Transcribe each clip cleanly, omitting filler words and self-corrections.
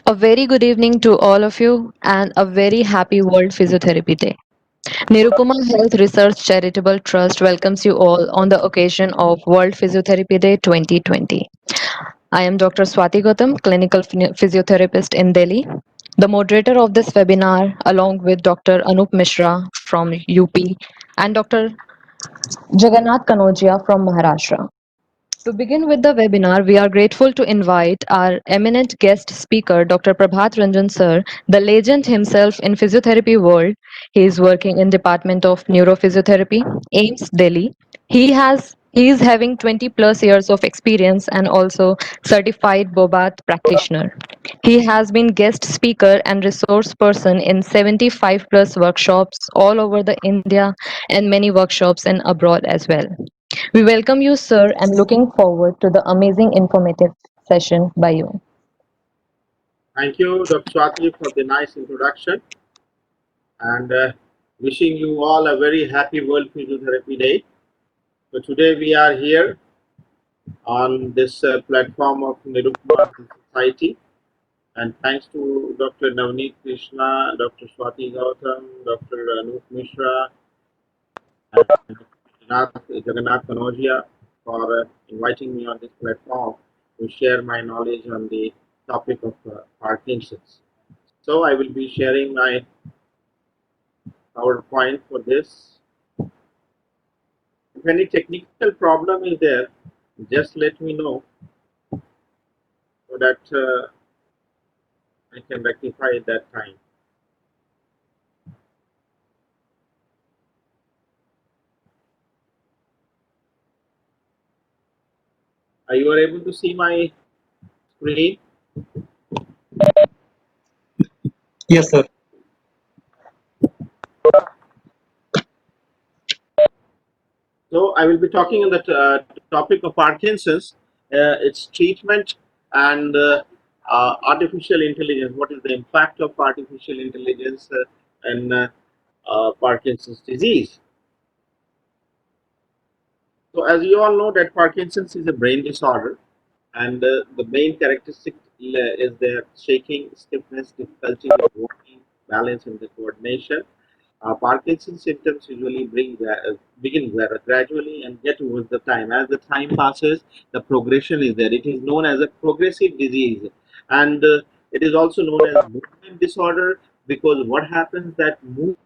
A very good evening to all of you and a very happy World Physiotherapy Day. Nirupama Health Research Charitable Trust welcomes you all on the occasion of World Physiotherapy Day 2020. I am Dr. Swati Gautam, clinical physiotherapist in Delhi, the moderator of this webinar along with Dr. Anup Mishra from UP and Dr. Jagannath Kannojiya from Maharashtra. To begin with the webinar, we are grateful to invite our eminent guest speaker, Dr. Prabhar Ranjan sir, the legend himself in physiotherapy world. He is working in Department of Neurophysiotherapy, AIMS, Delhi. He is having 20 plus years of experience and also certified Bobat practitioner. He has been guest speaker and resource person in 75 plus workshops all over the India and many workshops in abroad as well. We welcome you, sir, and looking forward to the amazing informative session by you. Thank you, Dr. Swati, for the nice introduction and wishing you all a very happy World Physiotherapy Day. So today we are here on this platform of Nirupama Society, and thanks to Dr. Navneet, Krishna, Dr. Swati Gautam, Dr. Anup Mishra, and Jagannath Kannojiya for inviting me on this platform to share my knowledge on the topic of Parkinsons. So I will be sharing my PowerPoint for this. If any technical problem is there, just let me know so that I can rectify at that time. Are you able to see my screen? Yes, sir. So I will be talking on the topic of Parkinson's, its treatment, and artificial intelligence. What is the impact of artificial intelligence in Parkinson's disease? So as you all know that Parkinson's is a brain disorder, and the main characteristic is their shaking, stiffness, difficulty with walking, balance, and the coordination. Parkinson's symptoms usually begin gradually and get towards the time. As the time passes, the progression is there. It is known as a progressive disease, and it is also known as movement disorder because what happens that movement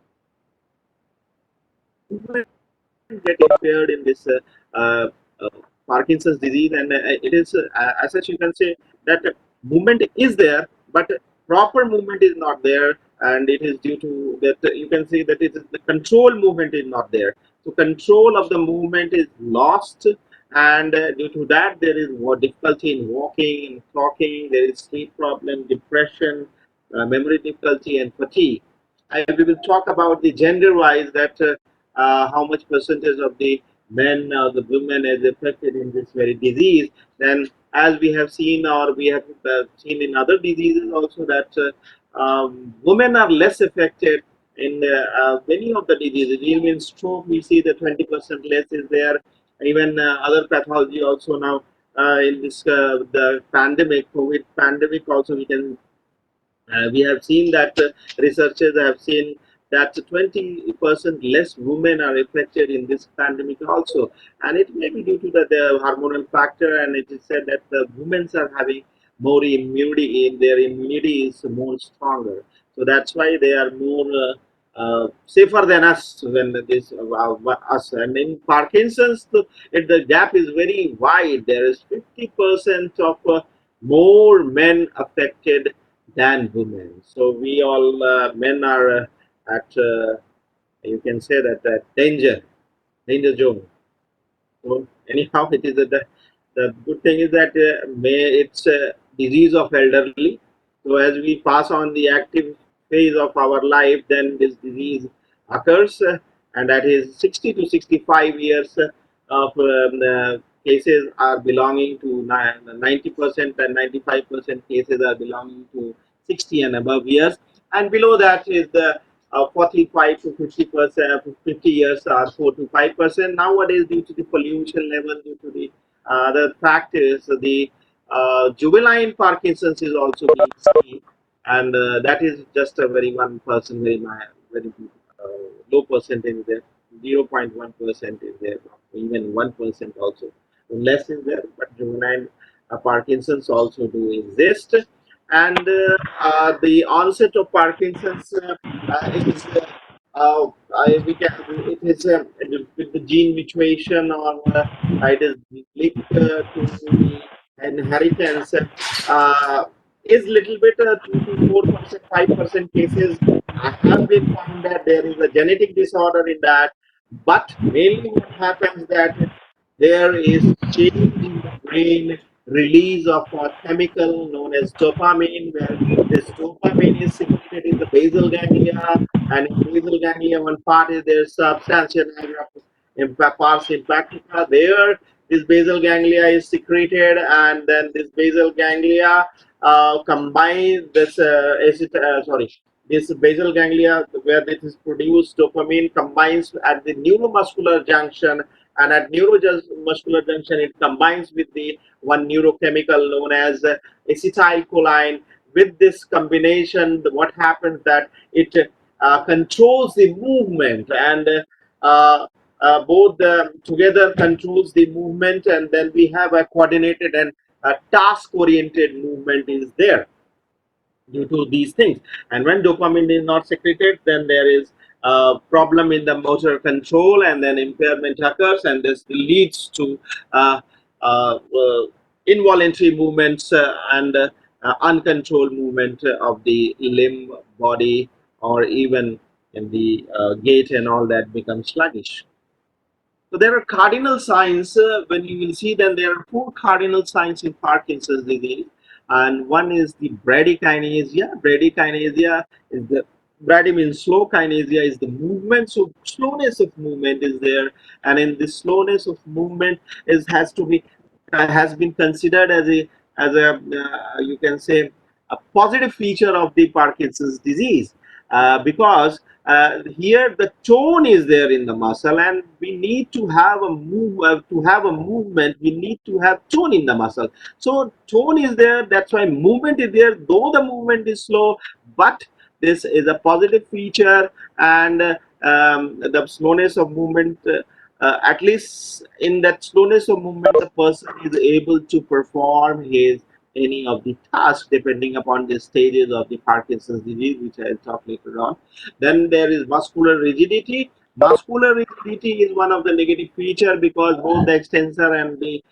get impaired in this uh, uh, Parkinson's disease, and it is as such you can say that movement is there, but proper movement is not there, and it is due to that you can see that it is the control movement is not there. So control of the movement is lost, and due to that there is more difficulty in walking and talking. There is sleep problem, depression, memory difficulty, and fatigue. We will talk about the gender wise that how much percentage of the men or the women is affected in this very disease. Then, as we have seen, or we have seen in other diseases also, that women are less affected in many of the diseases. Even in stroke, we see the 20% less is there. Even other pathology also now in this the pandemic, COVID pandemic also we can we have seen that researchers have seen that 20% less women are affected in this pandemic also, and it may be due to the hormonal factor, and it is said that the women are having more immunity, in their immunity is more stronger, so that's why they are more safer than us when this us. And in Parkinson's the gap is very wide. There is 50% of more men affected than women. So we all men are at you can say that danger zone. So anyhow, it is the good thing is that it's a disease of elderly. So as we pass on the active phase of our life, then this disease occurs, and that is 60 to 65 years of cases are belonging to 90% and 95% cases are belonging to 60 and above years, and below that is the 45 to 50%, 50 years are 4 to 5%. Nowadays, due to the pollution level, due to the other factors, the juvenile Parkinson's is also being seen, and that is just a very 1%, very low percentage there. 0.1% is there, even 1% also. Less is there, but juvenile Parkinson's also do exist, and the onset of Parkinson's is we can it is with the gene mutation, or it is linked to the inheritance. Uh, is little bit 2 to 4%, 5% cases have been found that there is a genetic disorder in that, but mainly what happens that there is change in the brain release of a chemical known as dopamine, where this dopamine is secreted in the basal ganglia, and in basal ganglia one part is their substantia nigra pars sympactica. There this basal ganglia is secreted, and then this basal ganglia combine this this basal ganglia where this is produced dopamine combines at the neuromuscular junction, and at neuromuscular junction it combines with the one neurochemical known as acetylcholine. With this combination, what happens that it controls the movement, and both together controls the movement, and then we have a coordinated and task oriented movement is there due to these things. And when dopamine is not secreted, then there is a problem in the motor control, and then impairment occurs, and this leads to uh, involuntary movements and uncontrolled movement of the limb, body, or even in the gait and all that becomes sluggish. So there are cardinal signs. When you will see, then there are four cardinal signs in Parkinson's disease, and one is the bradykinesia. Bradykinesia is the brady means slow, kinesia is the movement. So slowness of movement is there, and in this slowness of movement is has been considered as a you can say a positive feature of the Parkinson's disease, because here the tone is there in the muscle, and we need to have a movement, we need to have tone in the muscle. So tone is there, that's why movement is there, though the movement is slow, but this is a positive feature. And the slowness of movement, at least in that slowness of movement, the person is able to perform his any of the tasks depending upon the stages of the Parkinson's disease, which I'll talk later on. Then there is muscular rigidity. Muscular rigidity is one of the negative feature, because both the extensor and the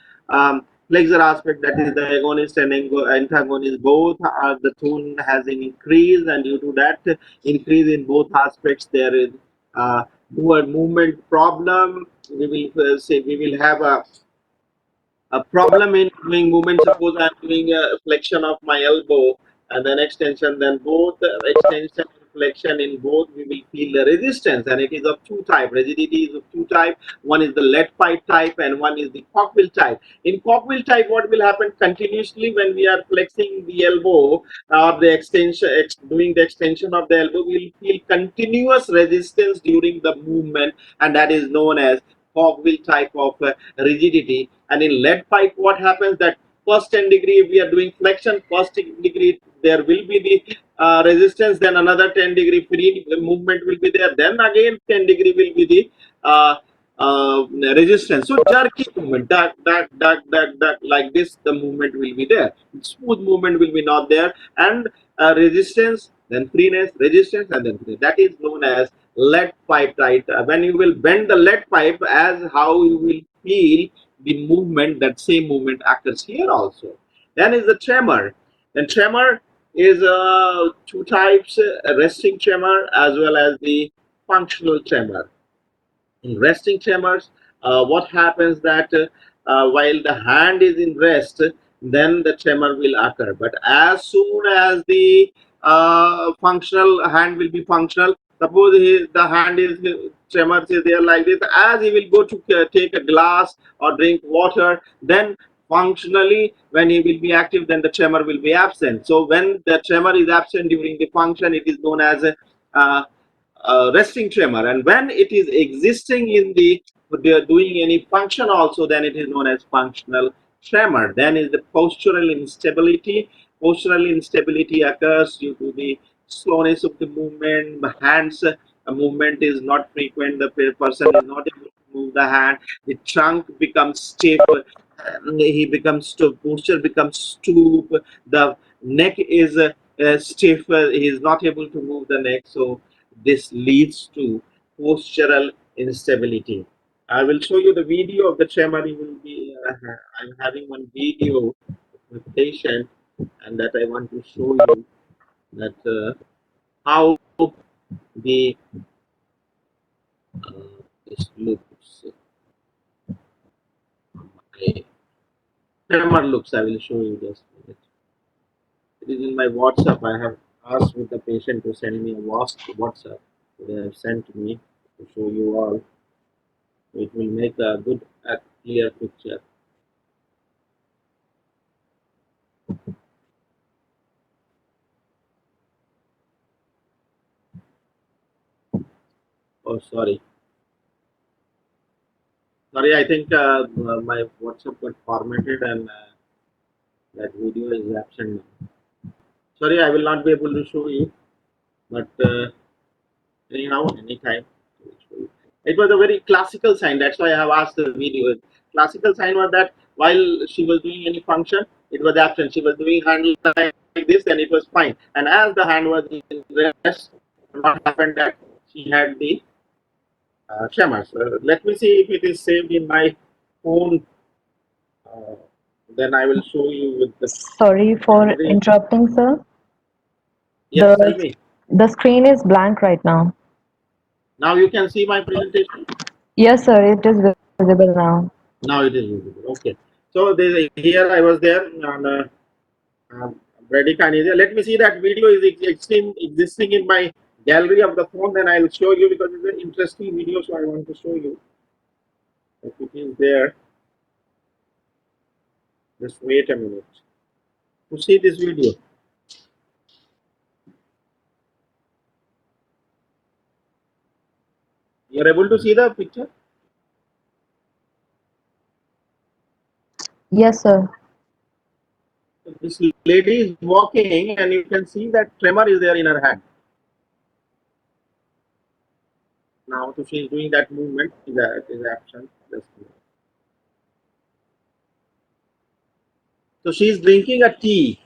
flexor aspect, that is the agonist and antagonist, both are the tone has an increase, and due to that increase in both aspects, there is movement problem. We will say we will have a problem in doing movement. Suppose I'm doing a flexion of my elbow and then extension, then both extension and flexion in both we will feel the resistance, and it is of two type. Rigidity is of two type. One is the lead pipe type, and one is the cogwheel type. In cogwheel type, what will happen continuously when we are flexing the elbow or the extension, doing the extension of the elbow, we will feel continuous resistance during the movement, and that is known as cogwheel type of rigidity. And in lead pipe, what happens that first 10 degree we are doing flexion, first degree there will be the resistance, then another 10-degree free movement will be there, then again 10-degree will be the uh, resistance. So jerky movement, that like this, the movement will be there. Smooth movement will be not there, and resistance, then freeness, resistance, and then freeness. That is known as lead pipe type. When you will bend the lead pipe, as how you will feel the movement, that same movement occurs here also. Then is the tremor. Then tremor is two types: resting tremor as well as the functional tremor. In resting tremors, what happens that while the hand is in rest, then the tremor will occur. But as soon as the functional hand will be functional, suppose the hand is tremors is there like this, as he will go to take a glass or drink water, then functionally when he will be active, then the tremor will be absent. So when the tremor is absent during the function, it is known as a uh, resting tremor, and when it is existing in the they are doing any function also, then it is known as functional tremor. Then is the postural instability. Postural instability occurs due to the slowness of the movement. The hands movement is not frequent. The person is not able to move the hand. The trunk becomes stiff. He becomes stoop. Posture becomes stoop. The neck is stiff. He is not able to move the neck. So this leads to postural instability. I will show you the video of the tremor. You will be. I'm having one video with patient, and that I want to show you that how the this looks. Okay. Tremor looks. I will show you this. It is in my WhatsApp. I have asked with the patient to send me a WhatsApp. They have sent to me to show you all. It will make a good, clear picture. Oh, sorry. Sorry, I think my WhatsApp got formatted and that video is absent now. Sorry, I will not be able to show you, but anyhow, anytime. It was a very classical sign. That's why I have asked the video. Classical sign was that while she was doing any function, it was absent. She was doing hand like this, and it was fine. And as the hand was in rest, what happened that she had the tremors. Let me see if it is saved in my phone. Uh, then I will show you with the Sorry for memory. interrupting, sir. Yes, tell The me. the screen is blank right now. Now you can see my presentation. Yes, sir, it is visible now. Now it is visible. Okay. So here I was there on Ready Kannojiya. Let me see that video is existing in my gallery of the phone. Then I will show you because it's an interesting video. So I want to show you if it is there. Just wait a minute to see this video. You are able to see the picture. Yes, sir. This lady is walking, and you can see that tremor is there in her hand. Now, so she is doing that movement. That is action. So she is drinking a tea,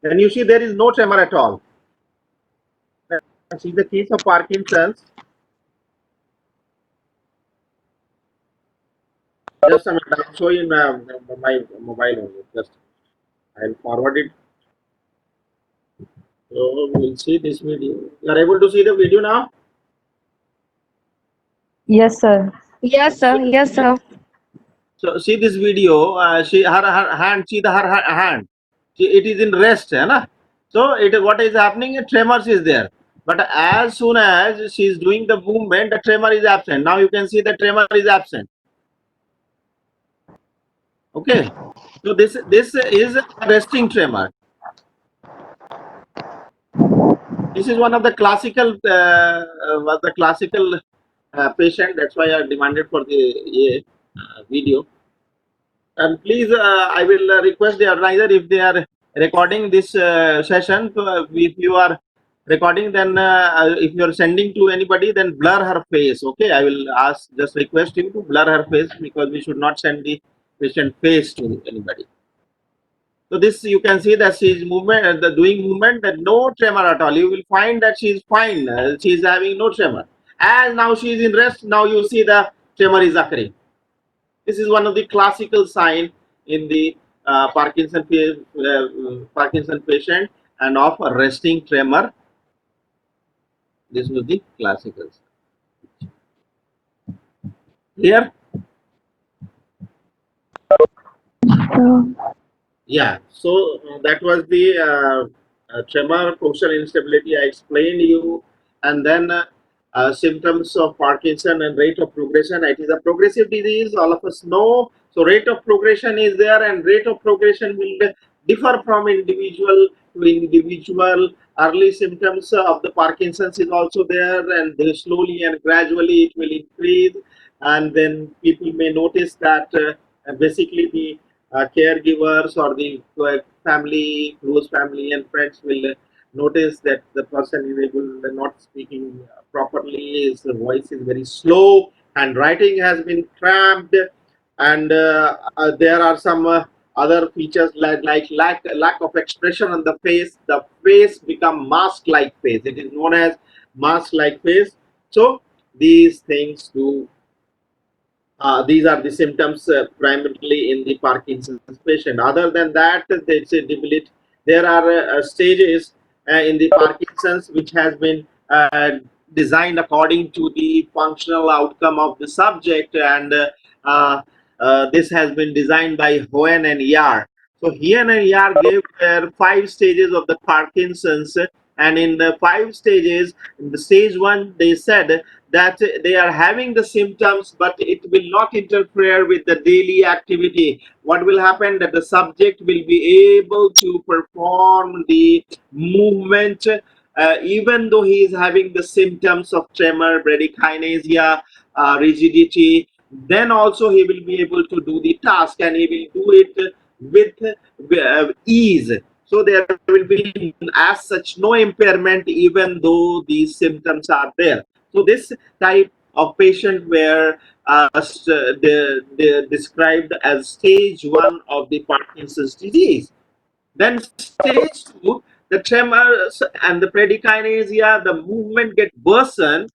and you see there is no tremor at all. See the case of Parkinson's. Just a minute, I'll show you in my mobile only. Just I'll forward it. So we'll see this video. You are able to see the video now? Yes, sir. Yes, See sir. the Yes, video? sir. So see this video. Her hand. See her hand. It is in rest, है ना? So what is happening? Tremors is there. But as soon as she is doing the movement, the tremor is absent. Now you can see the tremor is absent. Okay. So this is a resting tremor. This is one of the classical patient. That's why I demanded for the video. And please, I will request the organizer if they are recording this session. So if you are recording, then if you are sending to anybody, then blur her face. Okay, I will just request you to blur her face because we should not send the patient face to anybody. So this you can see that she is doing movement, that no tremor at all. You will find that she is fine. She is having no tremor. As now she is in rest, now you see the tremor is occurring. This is one of the classical sign in the Parkinson patient and of a resting tremor. This was the classical sign. Clear? Yeah, so that was the tremor, postural instability I explained you, and then symptoms of Parkinson and rate of progression. It is a progressive disease, all of us know. So rate of progression is there, and rate of progression will differ from individual to individual. Early symptoms of the Parkinson's is also there, and they slowly and gradually it will increase, and then people may notice that basically the caregivers or the family, close family and friends will notice that the person is able not speaking properly, his voice is very slow, handwriting has been cramped, and there are some other features like lack of expression on the face. The face become mask like face. It is known as mask like face. So these things do these are the symptoms primarily in the Parkinson's patient. Other than that, there are stages in the Parkinson's which has been designed according to the functional outcome of the subject, and uh, this has been designed by Hoen and Yar. So Hoen and Yar gave their 5 stages of the Parkinson's, and in the 5 stages, in the stage 1, they said that they are having the symptoms but it will not interfere with the daily activity. What will happen, that the subject will be able to perform the movement even though he is having the symptoms of tremor, bradykinesia, rigidity. Then also he will be able to do the task, and he will do it with ease. So there will be as such no impairment even though these symptoms are there. So this type of patient were described as stage 1 of the Parkinson's disease. Then stage 2, the tremors and the bradykinesia, the movement get worsened.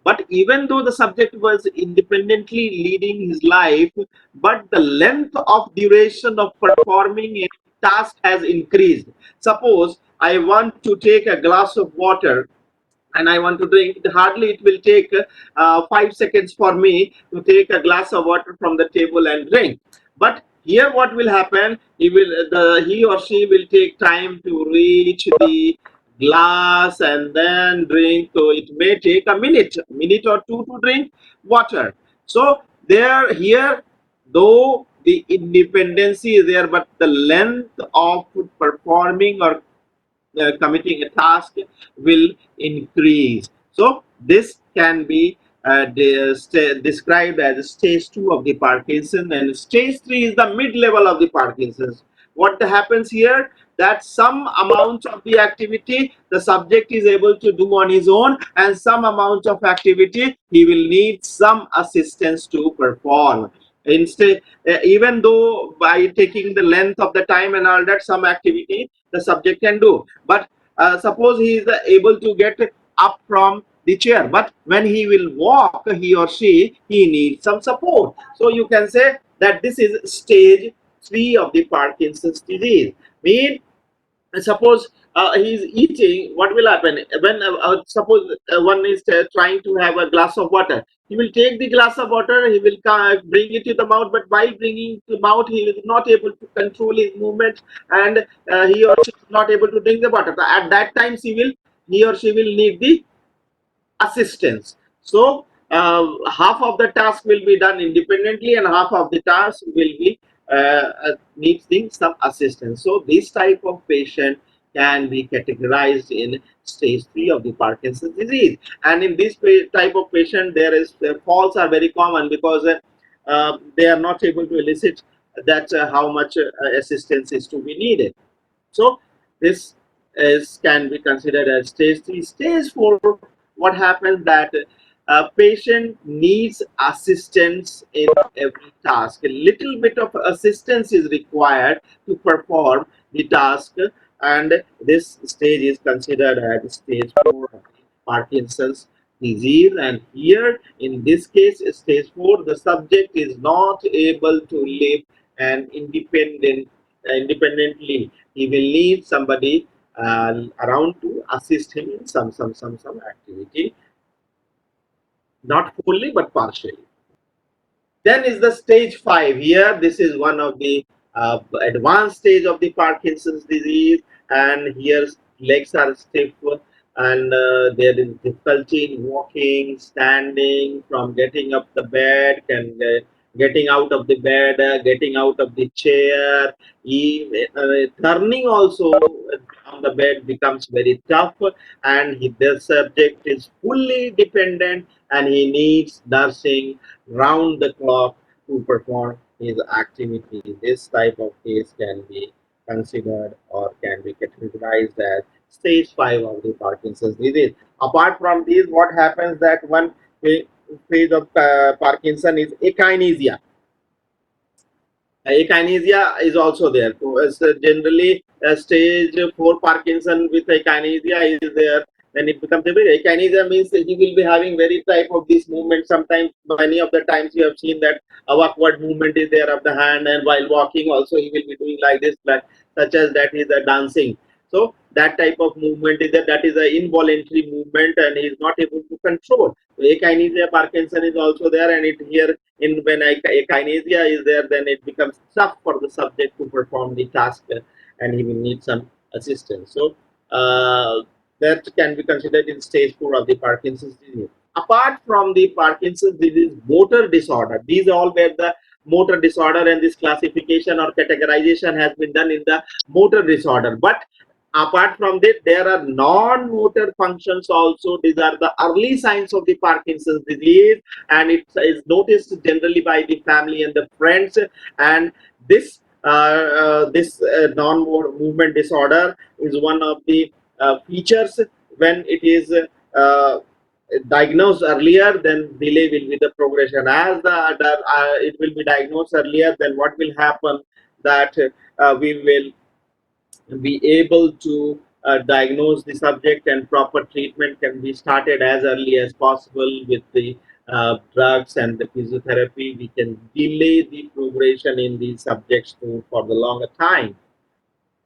But even though the subject was independently leading his life, but the length of duration of performing a task has increased. Suppose I want to take a glass of water and I want to drink, hardly it will take 5 seconds for me to take a glass of water from the table and drink. But here, what will happen? He or she will take time to reach the glass and then drink. So it may take a minute or two to drink water. So there, here, though the independency is there, but the length of performing or committing a task will increase. So this can be described as stage 2 of the Parkinson, and stage 3 is the mid level of the Parkinson's. What happens here, that some amount of the activity the subject is able to do on his own, and some amount of activity he will need some assistance to perform. Instead, even though by taking the length of the time and all that, some activity the subject can do, but suppose he is able to get up from the chair, but when he will walk, he or she, he needs some support. So you can say that this is stage 3 of the Parkinson's disease. Mean, suppose he is eating, what will happen when suppose one is trying to have a glass of water. He will take the glass of water, he will bring it to the mouth, but while bringing to the mouth he is not able to control his movement, and he or she is not able to drink the water. At that time he or she will need the assistance. So half of the task will be done independently and half of the task will be needs some assistance. So this type of patient can be categorized in stage 3 of the Parkinson's disease. And in this type of patient, there is falls are very common because they are not able to elicit that how much assistance is to be needed. So this is can be considered as stage 3. Stage 4, what happens that a patient needs assistance in every task. A little bit of assistance is required to perform the task, and this stage is considered as stage 4 of Parkinson's disease. And here, in this case, stage 4, the subject is not able to live an independently. He will need somebody around to assist him in some activity, not fully but partially. Then is the stage 5. Here, this is one of the advanced stage of the Parkinson's disease, and here legs are stiff, and there is difficulty in walking, standing, from getting up the bed, and getting out of the bed, getting out of the chair, even, turning also on the bed becomes very tough, and the subject is fully dependent, and he needs nursing round the clock to perform his activity. This type of case can be considered or can be categorized as stage 5 of the Parkinson's disease. Apart from this, what happens that one phase of Parkinson is akinesia. Echinacea is also there. So, generally, stage 4 Parkinson with echinacea is there. Then it becomes a bit. Echinacea means he will be having very type of this movement. Sometimes, many of the times you have seen that a awkward movement is there of the hand, and while walking also he will be doing like this, like such as that is a dancing. So that type of movement is there. That is an involuntary movement, and he is not able to control. So akinesia Parkinson is also there, and it here in when akinesia is there, then it becomes tough for the subject to perform the task, and he will need some assistance. So that can be considered in stage 4 of the Parkinson's disease. Apart from the Parkinson's disease, motor disorder. These all were the motor disorder, and this classification or categorization has been done in the motor disorder. But apart from that, there are non-motor functions also. These are the early signs of the Parkinson's disease, and it is noticed generally by the family and the friends. And this non-movement disorder is one of the features. When it is diagnosed earlier, then delay will be the progression. As it will be diagnosed earlier, then what will happen that we will be able to diagnose the subject, and proper treatment can be started as early as possible with the drugs and the physiotherapy. We can delay the progression in these subjects for the longer time.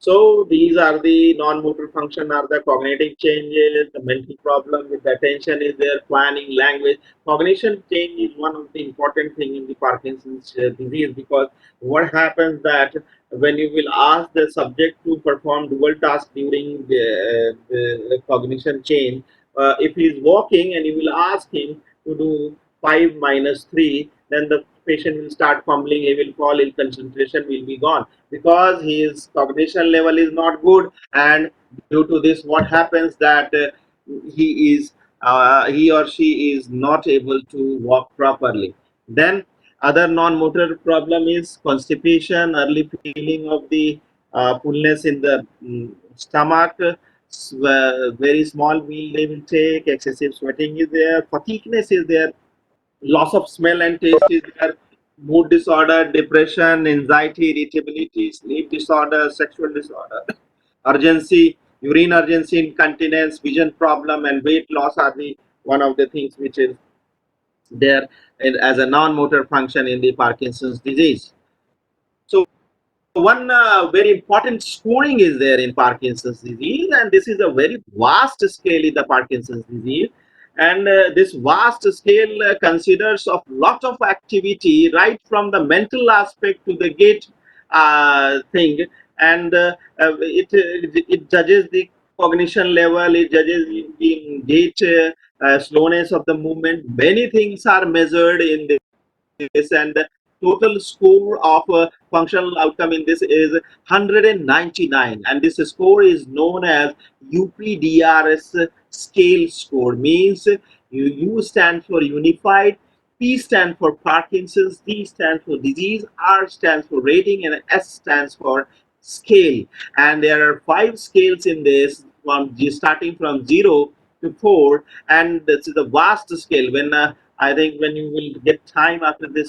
So these are the non-motor function, are the cognitive changes, the mental problem with the attention is there, planning, language. Cognition change is one of the important thing in the Parkinson's disease, because what happens that when you will ask the subject to perform dual task during the cognition change, if he is walking and you will ask him to do 5 minus 3, then the patient will start fumbling, he will fall ill, concentration will be gone, because his cognition level is not good. And due to this, what happens that he or she is not able to walk properly. Then other non-motor problem is constipation, early feeling of the fullness in the stomach, very small meal they will take, excessive sweating is there, fatigueness is there, loss of smell and taste is there, mood disorder, depression, anxiety, irritability, sleep disorder, sexual disorder, urgency, urine urgency, incontinence, vision problem, and weight loss are the one of the things which is there as a non-motor function in the Parkinson's disease. So one very important scoring is there in Parkinson's disease, and this is a very vast scale in the Parkinson's disease. And this vast scale considers of lot of activity, right from the mental aspect to the gait thing, and it judges the cognition level, it judges the gait slowness of the movement. Many things are measured in this, and the total score of functional outcome in this is 199, and this score is known as UPDRS scale score. Means U stands for unified, P stands for Parkinson's, D stands for disease, R stands for rating, and S stands for scale. And there are 5 scales in this, from starting from 0 to 4, and this is a vast scale. When I think when you will get time after this,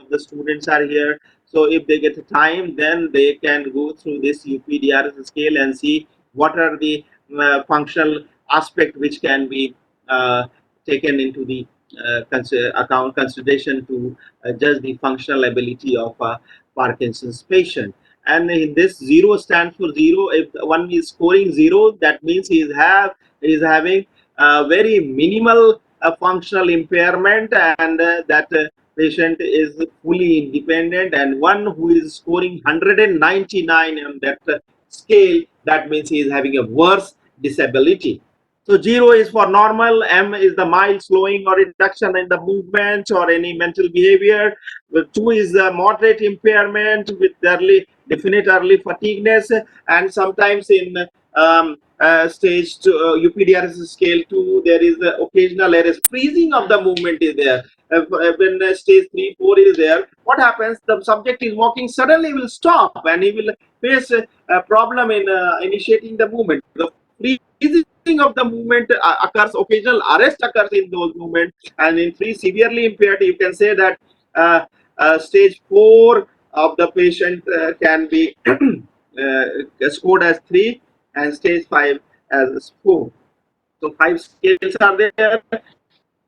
the students are here. So if they get time, then they can go through this UPDRS scale and see what are the functional aspect which can be uh, taken into the account consideration to judge the functional ability of a Parkinson's patient. And in this, 0 stands for 0. If one is scoring 0, that means he is having very minimal functional impairment, and that patient is fully independent. And one who is scoring 199 on that scale, that means he is having a worse disability. So 0 is for normal, M is the mild slowing or reduction in the movement or any mental behavior. 2 is the moderate impairment with early definite early fatigueness, and sometimes in stage two, UPDRS scale 2, there is the occasional arrest, freezing of the movement is there. When stage 3, 4 is there, what happens? The subject is walking, suddenly will stop and he will face a problem in initiating the movement. The freezing of the movement occurs, occasional arrest occurs in those movements, and in 3 severely impaired, you can say that stage 4 of the patient can be scored as 3 and stage 5 as 4. So 5 scales are there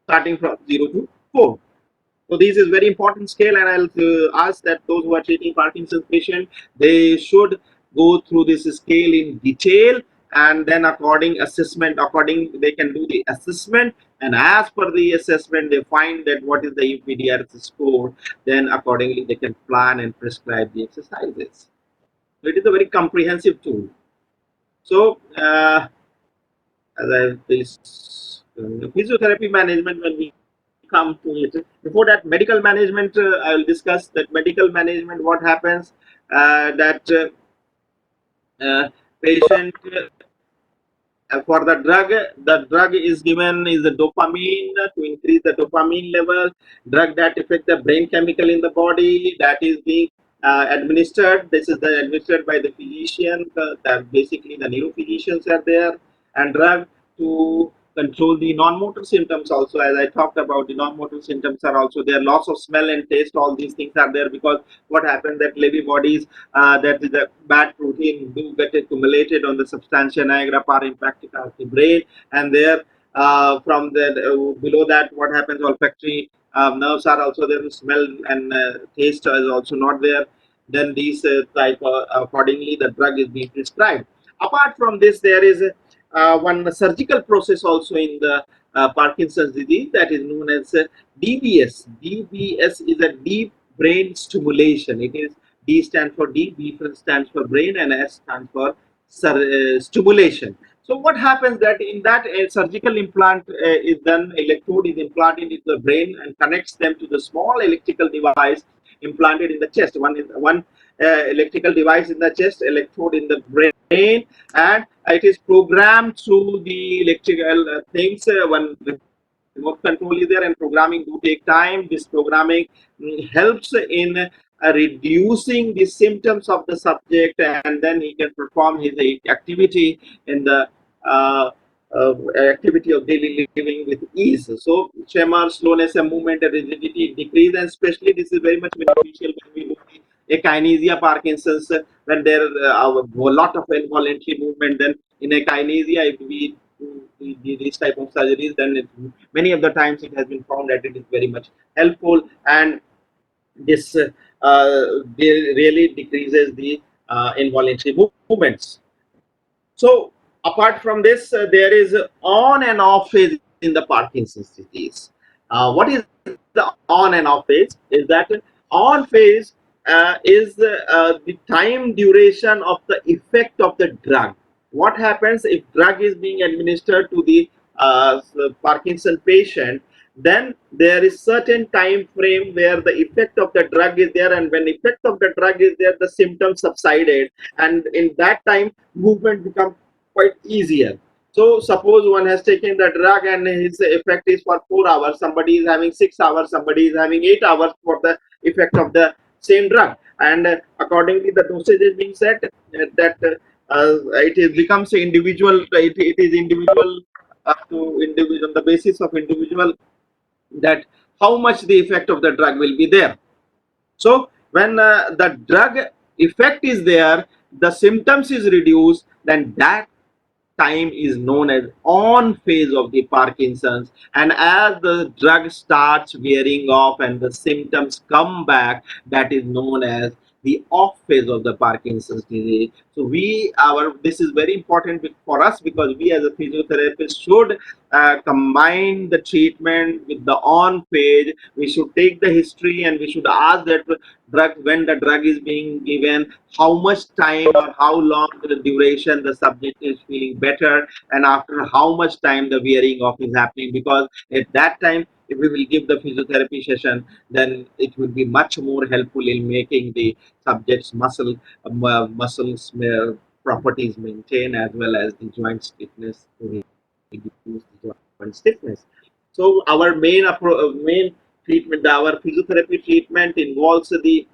starting from 0 to 4. So this is very important scale, and I'll ask that those who are treating Parkinson's patient, they should go through this scale in detail, and then according they can do the assessment, and as per the assessment they find that what is the UPDRS score, then accordingly they can plan and prescribe the exercises. So it is a very comprehensive tool. So as I this physiotherapy management, when we come to it, before that medical management, I will discuss that medical management, what happens, that patient for the drug is given is the dopamine to increase the dopamine level, drug that affect the brain chemical in the body, that is being administered. This is the administered by the physician, basically the neurophysicians are there, and drug to control the non-motor symptoms also. As I talked about, the non-motor symptoms are also there, loss of smell and taste, all these things are there, because what happens that Levy bodies, that is the bad protein do get accumulated on the substantia nigra parasympathetica of the brain, and there from the below that, what happens, olfactory nerves are also there, smell and taste is also not there. Then these type accordingly the drug is being prescribed. Apart from this, there is one surgical process also in the Parkinson's disease, that is known as DBS. DBS is a deep brain stimulation. It is D stands for D, B stands for brain, and S stands for stimulation. So what happens that in that a surgical implant is done, electrode is implanted into the brain and connects them to the small electrical device implanted in the chest. One electrical device in the chest, electrode in the brain, and it is programmed through the electrical things. One remote control is there, and programming do take time. This programming helps in reducing the symptoms of the subject, and then he can perform his activity in the uh, activity of daily living with ease. So tremor, slowness and movement and rigidity decrease, and especially this is very much beneficial when we do the akinesia Parkinson's, when there are a lot of involuntary movement. Then in akinesia, if we do these type of surgeries, then many of the times it has been found that it is very much helpful, and this really decreases the involuntary movements. So apart from this, there is on and off phase in the Parkinson's disease. What is the on and off phase? Is that on phase is the time duration of the effect of the drug. What happens if drug is being administered to the Parkinson patient? Then there is certain time frame where the effect of the drug is there, and when effect of the drug is there, the symptoms subsided, and in that time movement becomes quite easier. So suppose one has taken the drug and his effect is for 4 hours, somebody is having 6 hours, somebody is having 8 hours for the effect of the same drug, and accordingly the dosage is being set, that it is becomes individual, it is individual to individual, on the basis of individual, that how much the effect of the drug will be there. So when the drug effect is there, the symptoms is reduced, then that time is known as on phase of the Parkinson's. And as the drug starts wearing off and the symptoms come back, that is known as the off phase of the Parkinson's disease. So this is very important for us, because we as a physiotherapist should combine the treatment with the on phase. We should take the history and we should ask that drug, when the drug is being given, how much time or how long the duration the subject is feeling better, and after how much time the wearing off is happening. Because at that time, if we will give the physiotherapy session, then it will be much more helpful in making the subject's muscles properties maintained, as well as the joint stiffness to reduce the joint stiffness. So our main treatment, our physiotherapy treatment involves the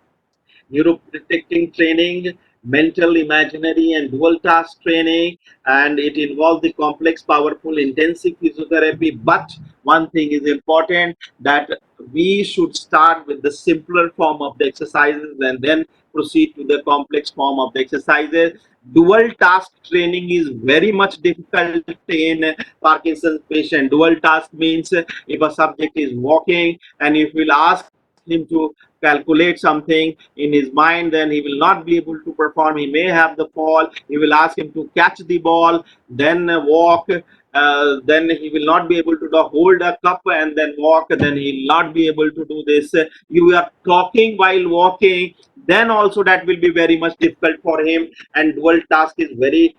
neuroprotecting training, mental, imaginary, and dual task training, and it involves the complex, powerful, intensive physiotherapy. But one thing is important, that we should start with the simpler form of the exercises and then proceed to the complex form of the exercises. Dual task training is very much difficult in Parkinson's patient. Dual task means if a subject is walking and if we'll ask him to calculate something in his mind, then he will not be able to perform. He may have the fall. You will ask him to catch the ball, then walk. Then he will not be able to hold a cup and then walk. Then he will not be able to do this. You are talking while walking. Then also that will be very much difficult for him. And dual task is very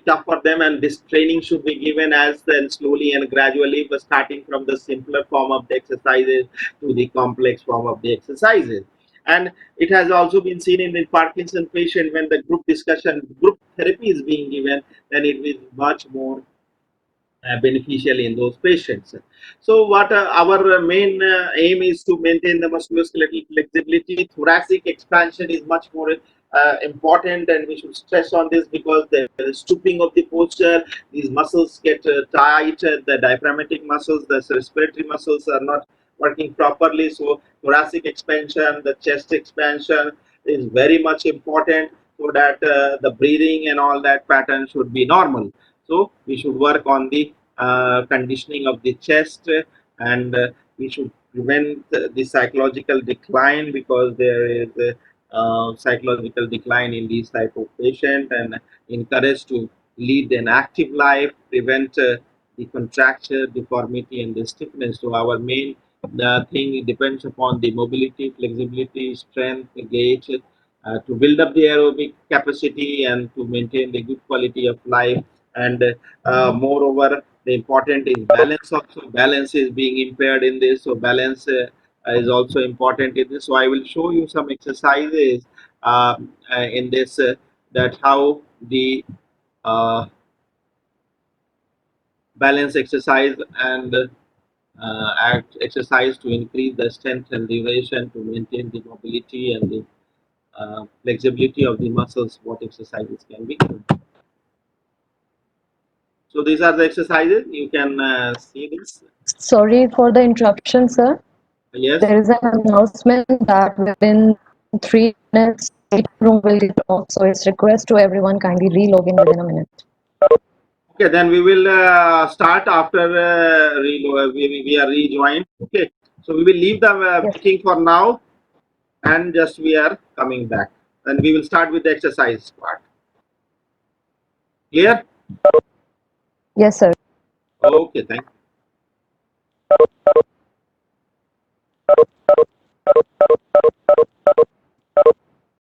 tough for them. And this training should be given as then slowly and gradually, but starting from the simpler form of the exercises to the complex form of the exercises. And it has also been seen in the Parkinson patient, when the group therapy is being given, then it is much more beneficial in those patients. So, what our main aim is to maintain the musculoskeletal flexibility. Thoracic expansion is much more important, and we should stress on this, because the stooping of the posture, these muscles get tight. The diaphragmatic muscles, the respiratory muscles are not working properly. So, thoracic expansion, the chest expansion is very much important, so that the breathing and all that pattern should be normal. So we should work on the conditioning of the chest, and we should prevent the psychological decline, because there is a psychological decline in these type of patient, and encourage to lead an active life, prevent the contracture, deformity, and the stiffness. So our main thing depends upon the mobility, flexibility, strength, gait, to build up the aerobic capacity and to maintain the good quality of life. And moreover, the important is balance. Also, balance is being impaired in this, so balance is also important in this. So I will show you some exercises in this, that how the uh, balance exercise and exercise to increase the strength and duration, to maintain the mobility and the flexibility of the muscles, what exercises can be given. So these are the exercises. You can see this. Sorry for the interruption, sir. Yes. There is an announcement that within 3 minutes, waiting room will get off. So it's request to everyone, kindly re-log in within a minute. Okay, then we will start after we are rejoined. Okay, so we will leave the Yes. meeting for now, and just we are coming back, and we will start with the exercise part. Clear? Yes, sir. Okay, thank you.